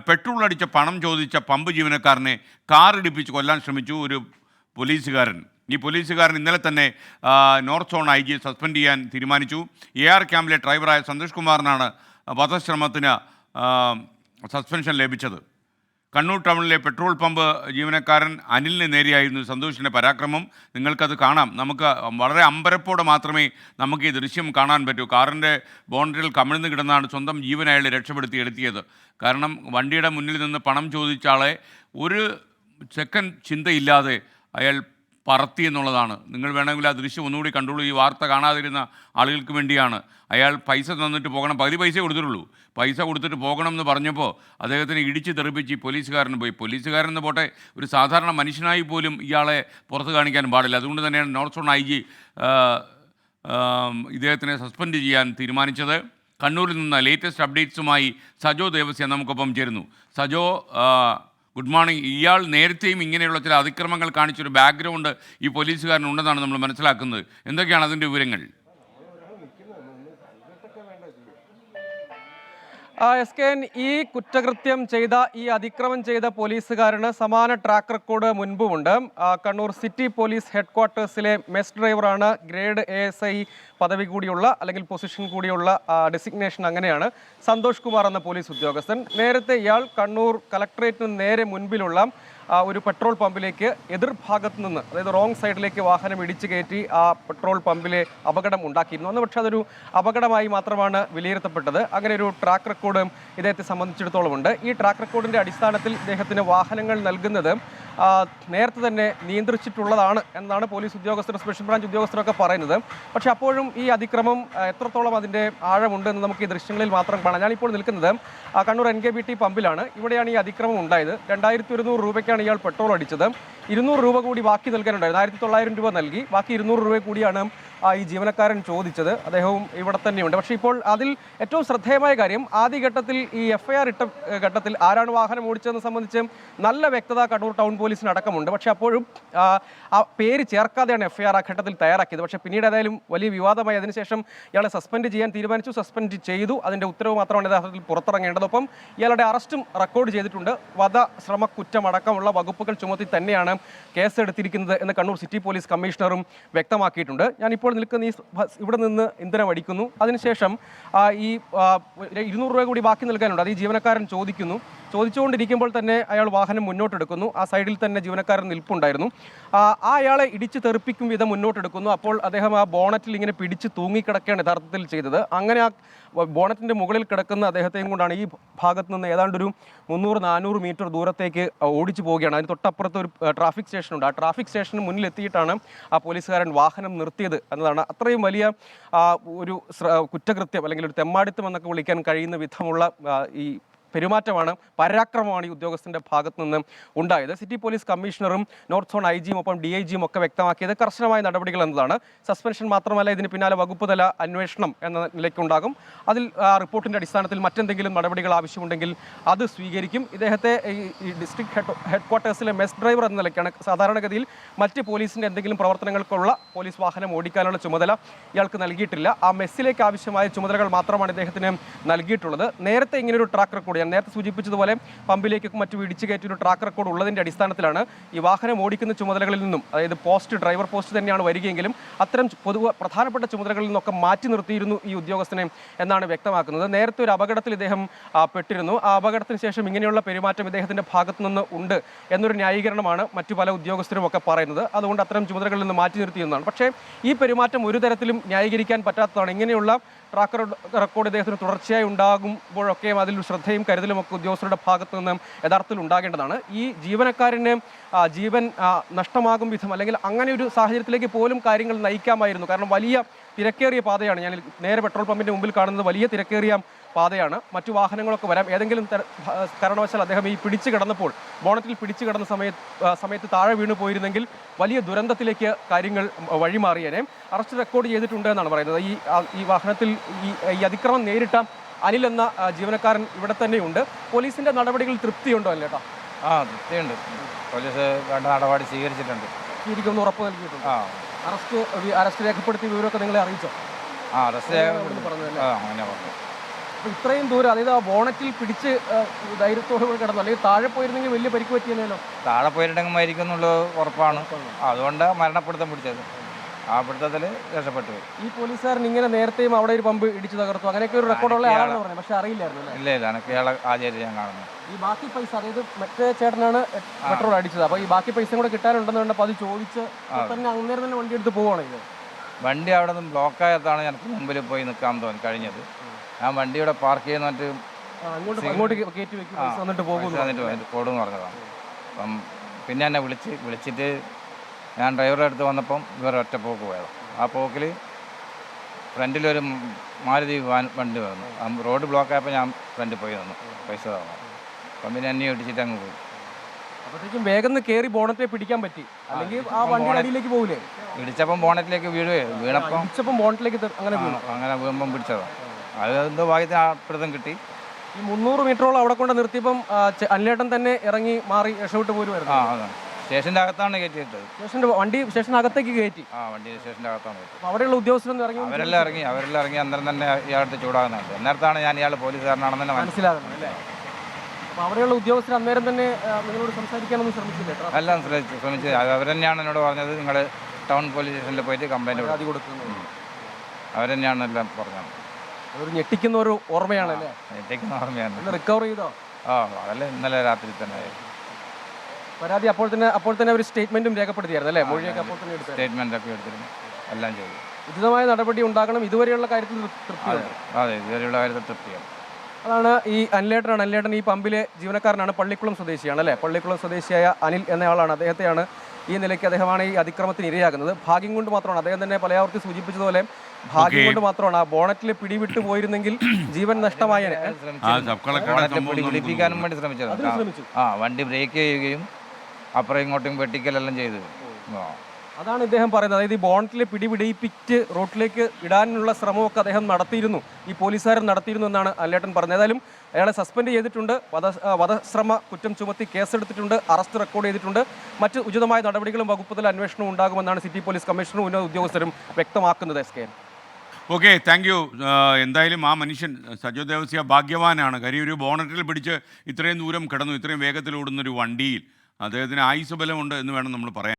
Petrol അടിച്ച പണം ചോദിച്ച പമ്പ് ജീവനക്കാരനെ കാറിടിപ്പിച്ച് കൊല്ലാൻ ശ്രമിച്ചു ഒരു പോലീസുകാരൻ. ഈ പോലീസുകാരൻ ഇന്നലെ തന്നെ നോർത്ത് സോൺ IG സസ്പെൻഡ് ചെയ്യാൻ തീരുമാനിച്ചു. AR ക്യാമ്പിലെ ഡ്രൈവറായ സന്തോഷ് കുമാറിനാണ് വധശ്രമത്തിന് സസ്പെൻഷൻ ലഭിച്ചത്. കണ്ണൂർ ടൗണിലെ പെട്രോൾ പമ്പ് ജീവനക്കാരൻ അനിലിന് നേരെയായിരുന്നു സന്തോഷിൻ്റെ പരാക്രമം. നിങ്ങൾക്കത് കാണാം. നമുക്ക് വളരെ അമ്പരപ്പോടെ മാത്രമേ നമുക്ക് ഈ ദൃശ്യം കാണാൻ പറ്റൂ. കാറിൻ്റെ ബോണറ്റിൽ കമിഴ്ന്ന് കിടന്നാണ് സ്വന്തം ജീവൻ അയാളെ രക്ഷപ്പെടുത്തിയെടുത്തിയത്. കാരണം വണ്ടിയുടെ മുന്നിൽ നിന്ന് പണം ചോദിച്ച ആളെ ഒരു സെക്കൻഡ് ചിന്തയില്ലാതെ അയാൾ പറത്തി എന്നുള്ളതാണ്. നിങ്ങൾ വേണമെങ്കിൽ ആ ദൃശ്യം ഒന്നുകൂടി കണ്ടോളൂ. ഈ വാർത്ത കാണാതിരുന്ന ആളുകൾക്ക് വേണ്ടിയാണ്. അയാൾ പൈസ തന്നിട്ട് പോകണം, പകുതി പൈസ കൊടുത്തിട്ടുള്ളൂ. പൈസ കൊടുത്തിട്ട് പോകണം എന്ന് പറഞ്ഞപ്പോൾ അദ്ദേഹത്തിന് ഇടിച്ച് തെറിപ്പിച്ച് ഈ പോലീസുകാരന് പോയി. പോലീസുകാരെന്ന് പോട്ടെ, ഒരു സാധാരണ മനുഷ്യനായി പോലും ഇയാളെ പുറത്ത് കാണിക്കാൻ പാടില്ല. അതുകൊണ്ട് തന്നെയാണ് നോർത്ത് സോൺ IG ഇദ്ദേഹത്തിനെ സസ്പെൻഡ് ചെയ്യാൻ തീരുമാനിച്ചത്. കണ്ണൂരിൽ നിന്ന് ലേറ്റസ്റ്റ് അപ്ഡേറ്റ്സുമായി സജോ ദേവസ്യ നമുക്കൊപ്പം ചേരുന്നു. Sajo, good morning. ഇയാൾ നേരത്തെയും ഇങ്ങനെയുള്ള ചില അതിക്രമങ്ങൾ കാണിച്ചൊരു ബാക്ക്ഗ്രൗണ്ട് ഈ പോലീസുകാരനുണ്ടെന്നാണ് നമ്മൾ മനസ്സിലാക്കുന്നത്. എന്തൊക്കെയാണ് അതിൻ്റെ വിവരങ്ങൾ? SKN, ഈ കുറ്റകൃത്യം ചെയ്ത, ഈ അതിക്രമം ചെയ്ത പോലീസുകാരന് സമാന ട്രാക്ക് റെക്കോർഡ് മുൻപുമുണ്ട്. കണ്ണൂർ സിറ്റി പോലീസ് ഹെഡ്ക്വാർട്ടേഴ്സിലെ മെസ് ഡ്രൈവറാണ്. ഗ്രേഡ് ASI പദവി കൂടിയുള്ള, അല്ലെങ്കിൽ പൊസിഷൻ കൂടിയുള്ള ഡെസിഗ്നേഷൻ അങ്ങനെയാണ്. സന്തോഷ് കുമാർ എന്ന പോലീസ് ഉദ്യോഗസ്ഥൻ. നേരത്തെ ഇയാൾ കണ്ണൂർ കളക്ടറേറ്റിന് നേരെ മുൻപിലുള്ള ഒരു പെട്രോൾ പമ്പിലേക്ക് എതിർഭാഗത്ത് നിന്ന്, അതായത് റോങ് സൈഡിലേക്ക് വാഹനം ഇടിച്ചു കയറ്റി ആ പെട്രോൾ പമ്പിലെ അപകടം ഉണ്ടാക്കിയിരുന്നു. അന്ന് പക്ഷേ അതൊരു അപകടമായി മാത്രമാണ് വിലയിരുത്തപ്പെട്ടത്. അങ്ങനെ ഒരു ട്രാക്ക് റെക്കോർഡ് ഇദ്ദേഹത്തെ സംബന്ധിച്ചിടത്തോളം ഉണ്ട്. ഈ ട്രാക്ക് റെക്കോർഡിൻ്റെ അടിസ്ഥാനത്തിൽ ഇദ്ദേഹത്തിന് വാഹനങ്ങൾ നൽകുന്നത് നേരത്തെ തന്നെ നിയന്ത്രിച്ചിട്ടുള്ളതാണ് എന്നാണ് പോലീസ് ഉദ്യോഗസ്ഥരും സ്പെഷ്യൽ ബ്രാഞ്ച് ഉദ്യോഗസ്ഥരൊക്കെ പറയുന്നത്. പക്ഷേ അപ്പോഴും ഈ അതിക്രമം എത്രത്തോളം അതിൻ്റെ ആഴമുണ്ട് എന്ന് നമുക്ക് ഈ ദൃശ്യങ്ങളിൽ മാത്രം കാണാം. ഞാനിപ്പോൾ നിൽക്കുന്നത് കണ്ണൂർ NKBT പമ്പിലാണ്. ഇവിടെയാണ് ഈ അതിക്രമം ഉണ്ടായത്. 2100 രൂപയ്ക്കാണ് ഇയാൾ പെട്രോൾ അടിച്ചത്. 200 രൂപ കൂടി ബാക്കി നൽകാനുണ്ടായിരുന്നു. 1900 രൂപ നൽകി. ബാക്കി 200 രൂപ കൂടിയാണ് ഈ ജീവനക്കാരൻ ചോദിച്ചത്. അദ്ദേഹവും ഇവിടെ തന്നെയുണ്ട്. പക്ഷേ ഇപ്പോൾ അതിൽ ഏറ്റവും ശ്രദ്ധേയമായ കാര്യം, ആദ്യഘട്ടത്തിൽ ഈ FIR ഇട്ട ഘട്ടത്തിൽ ആരാണ് വാഹനം ഓടിച്ചതെന്ന് സംബന്ധിച്ച് നല്ല വ്യക്തത കണ്ണൂർ ടൗൺ പോലീസിന് അടക്കമുണ്ട്. പക്ഷേ അപ്പോഴും ആ പേര് ചേർക്കാതെയാണ് FIR ആ ഘട്ടത്തിൽ തയ്യാറാക്കിയത്. പക്ഷേ പിന്നീട് ഏതായാലും വലിയ വിവാദമായി. അതിനുശേഷം ഇയാളെ സസ്പെൻഡ് ചെയ്യാൻ തീരുമാനിച്ചു. സസ്പെൻഡ് ചെയ്തു. അതിൻ്റെ ഉത്തരവ് മാത്രമാണ് യഥാർത്ഥത്തിൽ പുറത്തിറങ്ങേണ്ടത്. ഒപ്പം ഇയാളുടെ അറസ്റ്റും റെക്കോർഡ് ചെയ്തിട്ടുണ്ട്. വധശ്രമ കുറ്റമടക്കമുള്ള വകുപ്പുകൾ ചുമത്തി തന്നെയാണ് കേസെടുത്തിരിക്കുന്നത് എന്ന് കണ്ണൂർ സിറ്റി പോലീസ് കമ്മീഷണറും വ്യക്തമാക്കിയിട്ടുണ്ട്. ഞാനിപ്പോൾ നിൽക്കുന്ന ഇവിടെ നിന്ന് ഇന്ധനം അടിക്കുന്നു. അതിനുശേഷം ഈ 200 രൂപ കൂടി ബാക്കി നൽകാനുണ്ട്. അത് ഈ ജീവനക്കാരൻ ചോദിച്ചുകൊണ്ടിരിക്കുമ്പോൾ തന്നെ അയാൾ വാഹനം മുന്നോട്ടെടുക്കുന്നു. ആ സൈഡിൽ തന്നെ ജീവനക്കാരൻ നിൽപ്പുണ്ടായിരുന്നു. അയാളെ ഇടിച്ച് തെറിപ്പിക്കും വിധം മുന്നോട്ടെടുക്കുന്നു. അപ്പോൾ അദ്ദേഹം ആ ബോണറ്റിൽ ഇങ്ങനെ പിടിച്ച് തൂങ്ങിക്കിടക്കുകയാണ് യഥാർത്ഥത്തിൽ ചെയ്തത്. അങ്ങനെ ആ ബോണറ്റിൻ്റെ മുകളിൽ കിടക്കുന്ന അദ്ദേഹത്തെയും കൊണ്ടാണ് ഈ ഭാഗത്ത് നിന്ന് ഏതാണ്ടൊരു 300-400 മീറ്റർ ദൂരത്തേക്ക് ഓടിച്ചു പോവുകയാണ്. അതിന് തൊട്ടപ്പുറത്ത് ഒരു ട്രാഫിക് സ്റ്റേഷനുണ്ട്. ആ ട്രാഫിക് സ്റ്റേഷന് മുന്നിലെത്തിയിട്ടാണ് ആ പോലീസുകാരൻ വാഹനം നിർത്തിയത് എന്നതാണ്. അത്രയും വലിയ ഒരു കുറ്റകൃത്യം, അല്ലെങ്കിൽ ഒരു തെമ്മാടിത്തം എന്നൊക്കെ വിളിക്കാൻ കഴിയുന്ന വിധമുള്ള ഈ പെരുമാറ്റമാണ്, പരാക്രമമാണ് ഈ ഉദ്യോഗസ്ഥൻ്റെ ഭാഗത്തു നിന്ന് ഉണ്ടായത്. സിറ്റി പോലീസ് കമ്മീഷണറും നോർത്ത് സോൺ IG ഒപ്പം DIG ഒക്കെ വ്യക്തമാക്കിയത് കർശനമായ നടപടികൾ എന്നതാണ്. സസ്പെൻഷൻ മാത്രമല്ല, ഇതിന് പിന്നാലെ വകുപ്പ് തല അന്വേഷണം എന്ന നിലയ്ക്കുണ്ടാകും. അതിൽ റിപ്പോർട്ടിൻ്റെ അടിസ്ഥാനത്തിൽ മറ്റെന്തെങ്കിലും നടപടികൾ ആവശ്യമുണ്ടെങ്കിൽ അത് സ്വീകരിക്കും. ഇദ്ദേഹത്തെ ഈ ഡിസ്ട്രിക്ട് ഹെഡ്ക്വാർട്ടേഴ്സിലെ മെസ് ഡ്രൈവർ എന്ന നിലയ്ക്കാണ്. സാധാരണഗതിയിൽ മറ്റ് പോലീസിൻ്റെ എന്തെങ്കിലും പ്രവർത്തനങ്ങൾക്കുള്ള പോലീസ് വാഹനം ഓടിക്കാനുള്ള ചുമതല ഇയാൾക്ക് നൽകിയിട്ടില്ല. ആ മെസ്സിലേക്ക് ആവശ്യമായ ചുമതലകൾ മാത്രമാണ് ഇദ്ദേഹത്തിന് നൽകിയിട്ടുള്ളത്. നേരത്തെ ഇങ്ങനൊരു ട്രാക്ക് റെക്കോർഡ്, ഞാൻ നേരത്തെ സൂചിപ്പിച്ചതുപോലെ പമ്പിലേക്കും മറ്റും ഇടിച്ചു കയറ്റി ഒരു ട്രാക്ക് റെക്കോർഡ് ഉള്ളതിൻ്റെ അടിസ്ഥാനത്തിലാണ് ഈ വാഹനം ഓടിക്കുന്ന ചുമതലകളിൽ നിന്നും, അതായത് ഡ്രൈവർ പോസ്റ്റ് തന്നെയാണ് വരികയെങ്കിലും അത്തരം പ്രധാനപ്പെട്ട ചുമതലകളിൽ നിന്നൊക്കെ മാറ്റി നിർത്തിയിരുന്നു ഈ ഉദ്യോഗസ്ഥനെ എന്നാണ് വ്യക്തമാക്കുന്നത്. നേരത്തെ ഒരു അപകടത്തിൽ ഇദ്ദേഹം പെട്ടിരുന്നു. ആ അപകടത്തിന് ശേഷം ഇങ്ങനെയുള്ള പെരുമാറ്റം ഇദ്ദേഹത്തിൻ്റെ ഭാഗത്തു നിന്ന് ഉണ്ട് എന്നൊരു ന്യായീകരണമാണ് മറ്റു പല ഉദ്യോഗസ്ഥരും ഒക്കെ പറയുന്നത്. അതുകൊണ്ട് അത്തരം ചുമതലകളിൽ നിന്ന് മാറ്റി നിർത്തിയെന്നാണ്. പക്ഷേ ഈ പെരുമാറ്റം ഒരു തരത്തിലും ന്യായീകരിക്കാൻ പറ്റാത്തതാണ്. ഇങ്ങനെയുള്ള ട്രാക്ക് റെക്കോർഡ് ഇദ്ദേഹത്തിന് തുടർച്ചയായി ഉണ്ടാകുമ്പോഴൊക്കെയും അതിൽ ശ്രദ്ധയും കരുതലും ഒക്കെ ഉദ്യോഗസ്ഥരുടെ ഭാഗത്തു നിന്ന് യഥാർത്ഥത്തിൽ ഉണ്ടാകേണ്ടതാണ്. ഈ ജീവനക്കാരന് ജീവൻ നഷ്ടമാകും വിധം, അല്ലെങ്കിൽ അങ്ങനെ ഒരു സാഹചര്യത്തിലേക്ക് പോലും കാര്യങ്ങൾ നയിക്കാമായിരുന്നു. കാരണം വലിയ തിരക്കേറിയ പാതയാണ്. ഞാൻ നേരെ പെട്രോൾ പമ്പിൻ്റെ മുമ്പിൽ കാണുന്നത് വലിയ തിരക്കേറിയ പാതയാണ്. മറ്റു വാഹനങ്ങളൊക്കെ വരാം. ഏതെങ്കിലും കാരണവശാൽ അദ്ദേഹം ഈ പിടിച്ചു കിടന്നപ്പോൾ, ബോണറ്റിൽ പിടിച്ചു കിടന്ന സമയത്ത് താഴെ വീണു പോയിരുന്നെങ്കിൽ വലിയ ദുരന്തത്തിലേക്ക് കാര്യങ്ങൾ വഴിമാറിയേനെ. അറസ്റ്റ് റെക്കോർഡ് ചെയ്തിട്ടുണ്ട് എന്നാണ് പറയുന്നത്. ഈ വാഹനത്തിൽ ഈ അതിക്രമം നേരിട്ട അനിൽ എന്ന ജീവനക്കാരൻ ഇവിടെ തന്നെയുണ്ട്. പോലീസിന്റെ നടപടികൾ തൃപ്തിയുണ്ടോ അല്ലേട്ടാ? തൃപ്തിയുണ്ട്. പോലീസ് വേണ്ട നടപടി സ്വീകരിച്ചിട്ടുണ്ട്. ശരിക്കും ഉറപ്പ് നൽകിയിട്ടുണ്ട്. അറസ്റ്റ് രേഖപ്പെടുത്തിയ വിവരമൊക്കെ നിങ്ങളെ അറിയിച്ചോ? അറസ്റ്റ് പറഞ്ഞു. അപ്പോൾ ഇത്രയും ദൂരം, അതായത് ആ ബോണറ്റിൽ പിടിച്ച് ധൈര്യത്തോടെ കിടന്നു, അല്ലെങ്കിൽ താഴെ പോയിരുന്നെങ്കിൽ വലിയ പരിക്ക് പറ്റിയല്ലോ. താഴെ പോയിട്ടുണ്ടെങ്കിൽ മരിക്കും എന്നുള്ളത് ഉറപ്പാണ്. അതുകൊണ്ട് മരണപ്പെടുത്തം പിടിച്ചത്. ആ പിടുത്തത്തിൽ രക്ഷപ്പെട്ടു പോയി. ഈ പോലീസുകാരൻ ഇങ്ങനെ നേരത്തെയും അവിടെ ഒരു പമ്പ് ഇടിച്ചു തകർത്തു, അങ്ങനെയൊക്കെ ഒരു റെക്കോർഡുള്ള ആളാണെന്ന് പറഞ്ഞു, പക്ഷെ അറിയില്ലായിരുന്നു. ഇല്ല എനിക്ക് ഇയാളെ ആചാര്യ ഞാൻ കാണുന്നു. ഈ ബാക്കി പൈസ, അതായത് മറ്റേ ചേട്ടനാണ് പെട്രോൾ അടിച്ചത്, അപ്പോൾ ഈ ബാക്കി പൈസയും കൂടെ കിട്ടാനുണ്ടെന്ന് കണ്ടപ്പോൾ അത് ചോദിച്ച് തന്നെ അന്നേരം തന്നെ വണ്ടി എടുത്ത് പോവുകയാണ് ഇത്. വണ്ടി അവിടെ നിന്ന് ബ്ലോക്കായതാണ് എനിക്ക് മുമ്പിൽ പോയി നിൽക്കാൻ തോന്നി കഴിഞ്ഞത്. ഞാൻ വണ്ടിയുടെ പാർക്ക് ചെയ്യുന്നിട്ട് അങ്ങോട്ട് കയറ്റി വെക്കും, പൈസ വന്നിട്ട് പോകും കൊടുന്ന് പറഞ്ഞതാണ്. അപ്പം പിന്നെ എന്നെ വിളിച്ചിട്ട് ഞാൻ ഡ്രൈവറുടെ അടുത്ത് വന്നപ്പം ഇവർ ഒറ്റ പോക്ക് പോയത്. ആ പോക്കിൽ ഫ്രണ്ടിലൊരു മാരുതി വണ്ടി വന്നു. റോഡ് ബ്ലോക്കായപ്പോൾ ഞാൻ ഫ്രണ്ടിൽ പോയി നിന്നു പൈസ തന്നു. അപ്പം പിന്നെ എന്നെ ഇടിച്ചിട്ട് അങ്ങ് പോയി. അപ്പോഴത്തേക്കും വേഗം കയറി ബോണറ്റെ പിടിക്കാൻ പറ്റി, അല്ലെങ്കിൽ ആ വണ്ടി അടിയിലേക്ക് പോകില്ലേ? ഇടിച്ചപ്പം ബോണറ്റിലേക്ക് വീണപ്പം ബോണറ്റിലേക്ക് അങ്ങനെ വീണു. അങ്ങനെ വീഴുമ്പം പിടിച്ചതാണ്. അത് എന്തോ ഭാഗ്യത്തിന് ആ പിടുത്തം കിട്ടി. ഈ 300 മീറ്ററോളം അവിടെ കൊണ്ട് നിർത്തിയപ്പം അനിലേട്ടൻ തന്നെ ഇറങ്ങി മാറി രക്ഷപ്പെട്ട് പോരുമായിരുന്നു. അതാണ് സ്റ്റേഷൻ്റെ അകത്താണ് കയറ്റിയിട്ടത്. വണ്ടി സ്റ്റേഷനകത്തേക്ക് കയറ്റി. വണ്ടി സ്റ്റേഷൻ്റെ അകത്താണ് കയറ്റി. അവിടെയുള്ള ഉദ്യോഗസ്ഥരൊന്നും ഇറങ്ങി? അവരെല്ലാം ഇറങ്ങി അന്നേരം തന്നെ ഇയാളുടെ ചൂടാകുന്നുണ്ട്. അന്നേരത്താണ് ഞാൻ ഇയാൾ പോലീസുകാരനാണെന്ന് തന്നെ മനസ്സിലാകുന്നത് അല്ലേ? അപ്പോൾ അവിടെയുള്ള ഉദ്യോഗസ്ഥർ അന്നേരം തന്നെ നിങ്ങളോട് സംസാരിക്കാനൊന്നും ശ്രമിച്ചില്ലേ? എല്ലാം ശ്രമിച്ചത്. അവർ തന്നെയാണ് എന്നോട് പറഞ്ഞത്, നിങ്ങൾ ടൗൺ പോലീസ് സ്റ്റേഷനിൽ പോയിട്ട് കംപ്ലൈൻറ്റ് കൊടുക്കുന്നത്. അവർ തന്നെയാണ് എല്ലാം പറഞ്ഞത്. അതൊരു ഞെട്ടിക്കുന്ന ഒരു ഓർമ്മയാണല്ലേ? ഞെട്ടിക്കുന്ന ഓർമ്മയാണ്. റിക്കവർ ചെയ്തോ? അതല്ലേ ഇന്നലെ രാത്രി തന്നെ പരാതി അപ്പോൾ തന്നെ ഒരു സ്റ്റേറ്റ്മെന്റും രേഖപ്പെടുത്തിയായിരുന്നു അല്ലേ? മൊഴിയൊക്കെ അപ്പോൾ തന്നെ എടുത്തു, സ്റ്റേറ്റ്മെന്റ് ഒക്കെ എടുത്തിരുന്നു, എല്ലാം ചെയ്തു. ഉചിതമായ നടപടി ഉണ്ടാകണം. ഇതുവരെയുള്ള കാര്യത്തിൽ തൃപ്തിയാണ്. അതെ, ഇതുവരെയുള്ള കാര്യത്തിൽ തൃപ്തിയാണ്. അതാണ് ഈ അനിലേട്ടനാണ്. അനിലേട്ടൻ ഈ പമ്പിലെ ജീവനക്കാരനാണ്, പള്ളിക്കുളം സ്വദേശിയാണ് അല്ലേ? പള്ളിക്കുളം സ്വദേശിയായ അനിൽ എന്നയാളാണ്. അദ്ദേഹത്തെയാണ് ഈ നിലയ്ക്ക് അദ്ദേഹമാണ് ഈ അതിക്രമത്തിന് ഇരയാകുന്നത്. ഭാഗ്യം കൊണ്ട് മാത്രമാണ്, അദ്ദേഹം തന്നെ പലയാവർത്തി സൂചിപ്പിച്ചതുപോലെ ഭാഗ്യം കൊണ്ട് മാത്രമാണ്. ആ ബോണറ്റിൽ പിടിവിട്ട് പോയിരുന്നെങ്കിൽ ജീവൻ നഷ്ടമായേനെ. പിടിപ്പിക്കാനും വേണ്ടി ശ്രമിച്ചത്. വണ്ടി ബ്രേക്ക് ചെയ്യുകയും അപ്പുറം ഇങ്ങോട്ടും വെട്ടിക്കലെല്ലാം ചെയ്തു. അതാണ് ഇദ്ദേഹം പറയുന്നത്. അതായത് ഈ ബോണറ്റിൽ പിടിപിടിപ്പിച്ച് റോട്ടിലേക്ക് ഇടാനുള്ള ശ്രമമൊക്കെ അദ്ദേഹം നടത്തിയിരുന്നു, ഈ പോലീസുകാരൻ നടത്തിയിരുന്നു എന്നാണ് അനിലേട്ടൻ പറഞ്ഞത്. ഏതായാലും അയാളെ സസ്പെൻഡ് ചെയ്തിട്ടുണ്ട്, വധശ്രമ കുറ്റം ചുമത്തി കേസെടുത്തിട്ടുണ്ട്, അറസ്റ്റ് റെക്കോർഡ് ചെയ്തിട്ടുണ്ട്. മറ്റ് ഉചിതമായ നടപടികളും വകുപ്പ് തല അന്വേഷണവും ഉണ്ടാകുമെന്നാണ് സിറ്റി പോലീസ് കമ്മീഷണറും ഉന്നത ഉദ്യോഗസ്ഥരും വ്യക്തമാക്കുന്നത്. SK. Okay, thank you. എന്തായാലും ആ മനുഷ്യൻ സജോ ദേവസ്യ ഭാഗ്യവാനാണ്. കാര്യം ഒരു ബോണറ്റിൽ പിടിച്ച് ഇത്രയും ദൂരം കിടന്നു, ഇത്രയും വേഗത്തിൽ ഓടുന്നൊരു വണ്ടിയിൽ അദ്ദേഹത്തിന് ആയുസ് ബലമുണ്ട് എന്ന് വേണം നമ്മൾ പറയാൻ.